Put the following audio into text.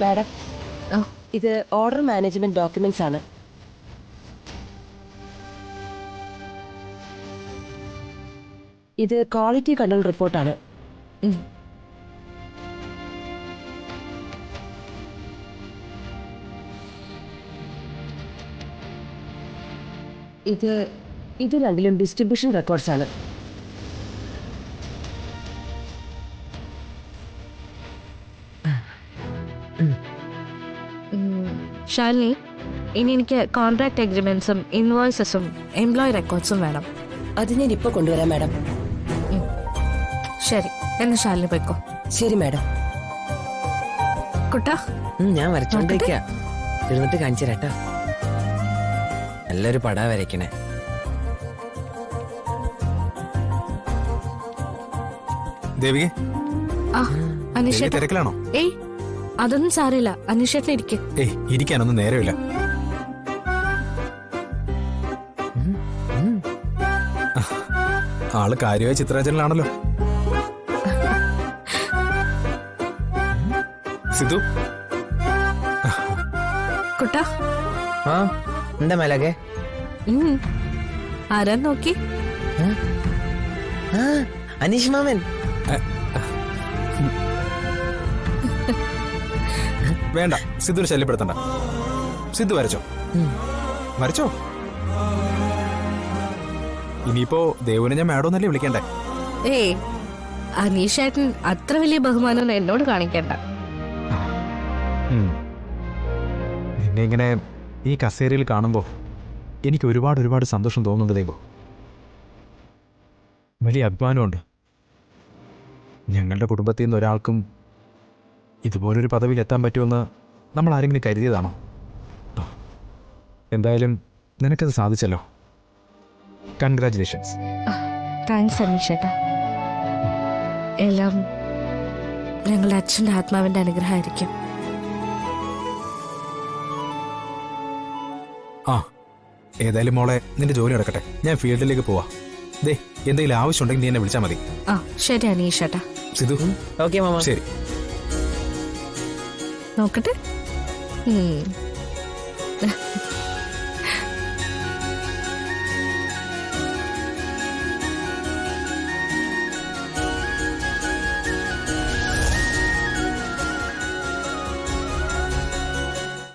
Madam, ഇത് order management documents ആണ്. ഇത് ക്വാളിറ്റി കൺട്രോൾ റിപ്പോർട്ടാണ്. ഇത് രണ്ടിലും ഡിസ്ട്രിബ്യൂഷൻ റെക്കോർഡ്സ് ആണ്. ശാലിനി, ഇനി എനിക്ക് കോൺട്രാക്ട് എഗ്രിമെന്റ്സും ഇൻവോയ്സസും എംപ്ലോയി റെക്കോർഡ്സും വേണം. അത് ഞാൻ ഇപ്പൊ കൊണ്ടുവരാം മാഡം. ശരി, എന്ന് ശാലിനി പോയിക്കോ. ശരി മാഡം. കുട്ടാ, ഞാൻ വരച്ചോണ്ടിരിക്ക. ഇരുന്നിട്ട് കാണിച്ചു തരാട്ടോ. നല്ലൊരു പടാ വരയ്ക്കണേ. ദേവികെ, അനീഷേട്ട തിരക്കിലാണോ? ഏയ്, അതൊന്നും സാരമില്ല. അനീഷേട്ടൻ ഇരിക്കും. ഏയ്, ഇരിക്കാനൊന്നും നേരമില്ല. ആള് കാര്യമായ ചിത്രരചനയിലാണല്ലോ. സിദ്ധു, കുട്ടാ, ആ എന്താ മേലകെ? ആരാ നോക്കി? അനീഷ് മാമൻ. വേണ്ട, സിദ്ധുവിനെ ശല്യപ്പെടുത്തണ്ട. സിദ്ധു വരച്ചോ, വരച്ചോ. ഇനിയിപ്പോ ദേവുവിനെ ഞാൻ മാഡോന്നല്ലേ വിളിക്കണ്ടേ? ഏയ്, അനീഷേട്ടൻ അത്ര വലിയ ബഹുമാനം എന്നോട് കാണിക്കണ്ട. നിന്നെ ഇങ്ങനെ ഈ കസേരയിൽ കാണുമ്പോൾ എനിക്ക് ഒരുപാട് സന്തോഷം തോന്നുന്നുണ്ട് ദേവു. വലിയ അഭിമാനമുണ്ട്. ഞങ്ങളുടെ കുടുംബത്തിൽ നിന്ന് ഒരാൾക്കും ഇതുപോലൊരു പദവിയിൽ എത്താൻ പറ്റുമെന്ന് നമ്മൾ ആരെങ്കിലും കരുതിയതാണോ? എന്തായാലും നിനക്കത് സാധിച്ചല്ലോ. കൺഗ്രാറ്റുലേഷൻസ്. താങ്ക്സ് അനീഷേട്ടാ. എല്ലാം ഞങ്ങളുടെ അച്ഛൻ്റെ ആത്മാവിൻ്റെ അനുഗ്രഹമായിരിക്കും. ആ, ഏതായാലും മോളെ, നിന്റെ ജോലി നടക്കട്ടെ. ഞാൻ ഫീൽഡിലേക്ക് പോവാ. ദേ, എന്തെങ്കിലും ആവശ്യമുണ്ടെങ്കിൽ നീ എന്നെ വിളിച്ചാൽ മതി. ആ, ശരി അനീഷേട്ടാ. Sidhu, okay mama. ശരി. നോക്കട്ടെ.